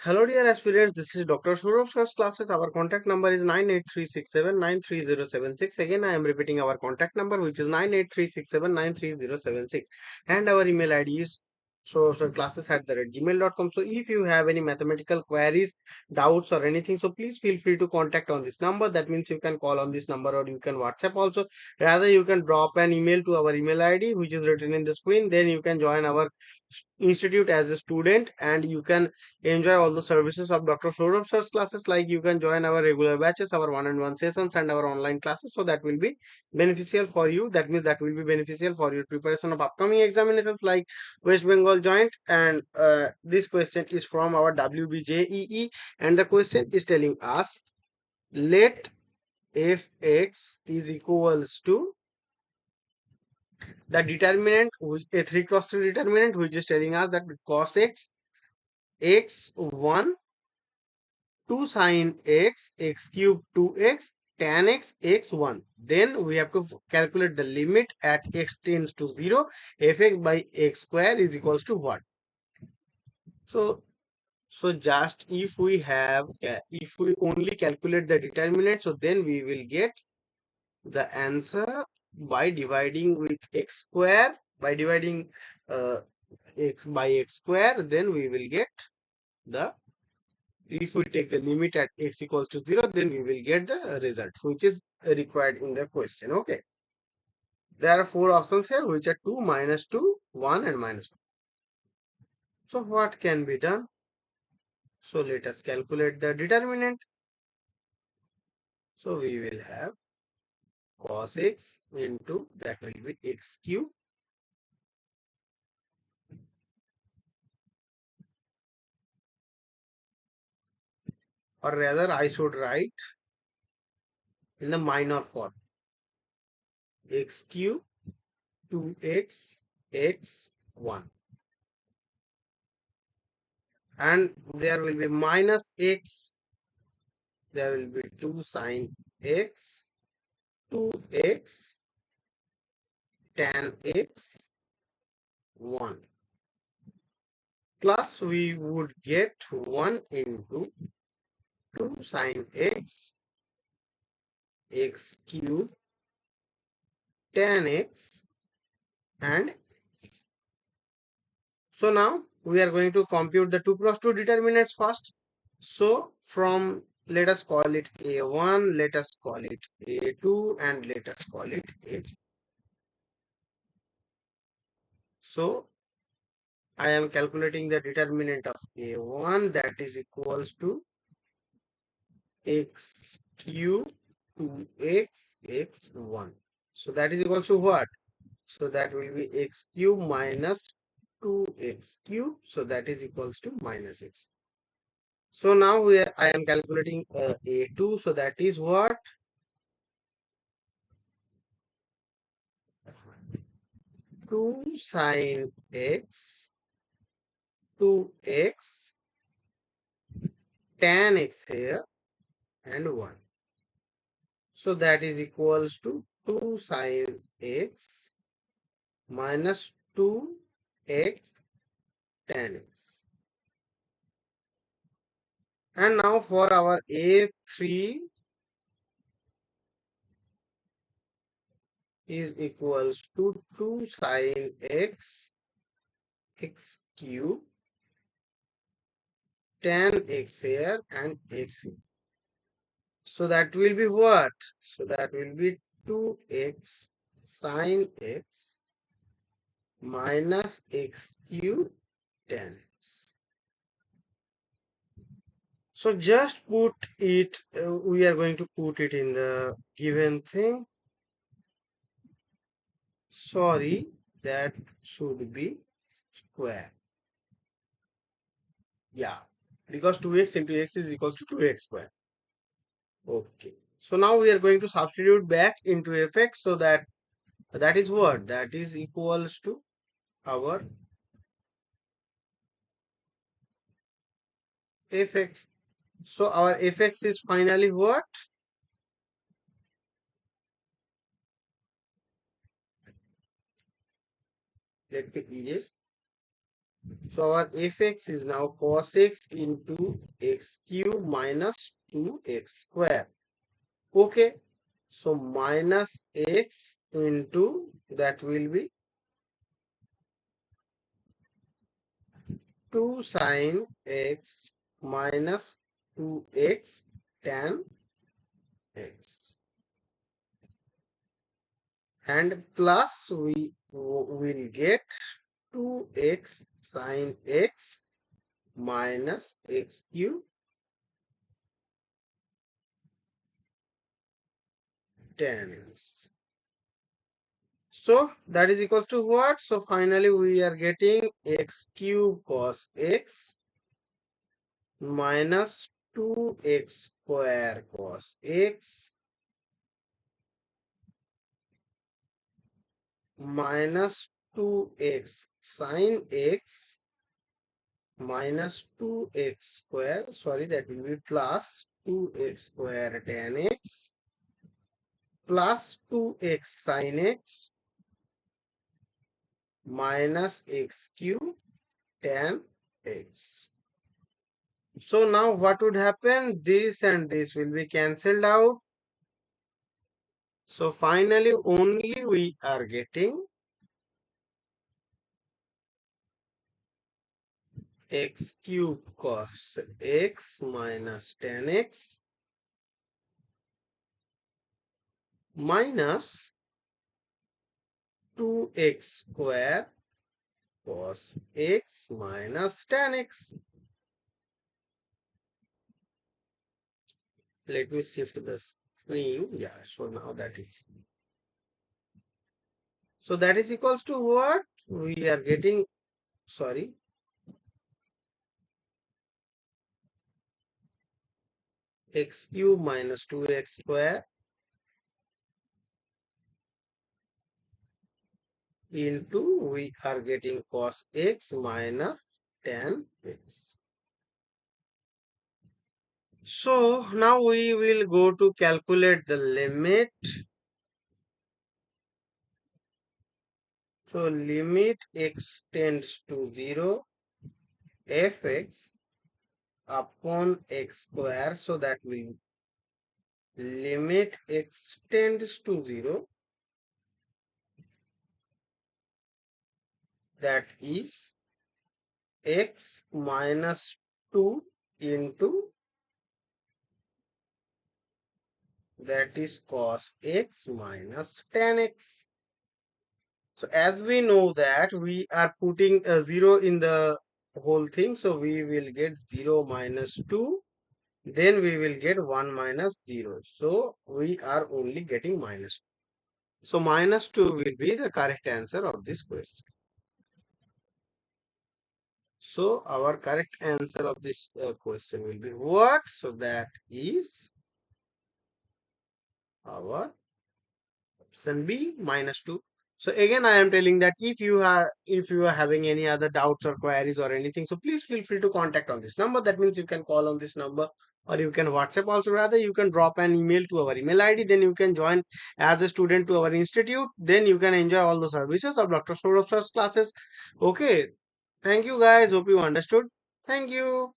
Hello dear aspirants, this is Dr. Sourav first classes. Our contact number is 98367930076. Again, I am repeating our contact number which is 98367930076 and our email ID is classes@gmail.com. So if you have any mathematical queries, doubts or anything, so please feel free to contact on this number. That means you can call on this number or you can WhatsApp also. Rather, you can drop an email to our email ID which is written in the screen. Then you can join our institute as a student and you can enjoy all the services of Dr. Sourav sir's classes, like you can join our regular batches, our one-on-one sessions and our online classes. So that will be beneficial for you. That means that will be beneficial for your preparation of upcoming examinations like West Bengal joint. And this question is from our WBJEE and the question is telling us let fx is equals to the determinant, a 3 cross 3 determinant, which is telling us that cos x x1 2 sine x x cube 2x tan x x1. Then we have to calculate the limit at x tends to 0. Fx by x square is equals to what? So just if we have if we only calculate the determinant, so then we will get the answer by dividing with x square, by dividing x by x square, then we will get the, if we take the limit at x equals to 0, then we will get the result which is required in the question. Okay, there are four options here which are 2, -2, 1 and -1. So what can be done? So let us calculate the determinant. So we will have cos x into, that will be x cube, or rather I should write in the minor form, x cube 2x x1, and there will be minus x, there will be 2 sine x 2x tan x 1, plus we would get 1 into 2 sine x x cube tan x and x. So now we are going to compute the 2 cross 2 determinants first. So from, let us call it A1, let us call it A2 and let us call it A3. So I am calculating the determinant of A1, that is equals to x cube 2x x1. So that is equals to what? So that will be x cube minus 2x cube. So that is equals to minus x. So now I am calculating A2. So that is what? 2 sine x 2x tan x here and 1. So that is equals to 2 sine x minus 2x tan x. And now for our A3 is equals to 2 sine x x cube tan x here and x here. So that will be what? So that will be 2x sine x minus x cube tan x. So just put it, we are going to put it in the given thing. Sorry, that should be square. Yeah, because 2x into x is equals to 2x square. Okay. So now we are going to substitute back into fx, so that is what? That is equals to our fx. So our fx is finally what? Let me erase. So our fx is now cos x into x cube minus 2x square. Okay. So minus x into that will be 2 sine x minus 2x tan x, and plus we will get 2x sine x minus x cube tan x. So that is equal to what? So finally we are getting x cube cos x minus 2x square cos x minus 2x sine x minus 2x square, sorry, that will be plus 2x square tan x plus 2x sine x minus x cube tan x. So now what would happen? This and this will be cancelled out. So finally only we are getting x cube cos x minus tan x minus 2x square cos x minus tan x. Let me shift the screen. Yeah, so now that is. So that is equals to what? We are getting, sorry, x cube minus 2x square into we are getting cos x minus tan x. So now we will go to calculate the limit. So limit x tends to 0 fx upon x square. So that will limit x tends to 0, that is x minus 2 into that is cos x minus tan x. So as we know that we are putting a 0 in the whole thing, so we will get 0 minus 2, then we will get 1 minus 0. So we are only getting minus 2. So minus 2 will be the correct answer of this question. So our correct answer of this question will be what? So that is our option B, minus 2. So again, I am telling that if you are having any other doubts or queries or anything, so please feel free to contact on this number. That means you can call on this number or you can WhatsApp also. Rather, you can drop an email to our email ID. Then you can join as a student to our institute. Then you can enjoy all the services of Dr. Sourav's classes. Okay. Thank you guys. Hope you understood. Thank you.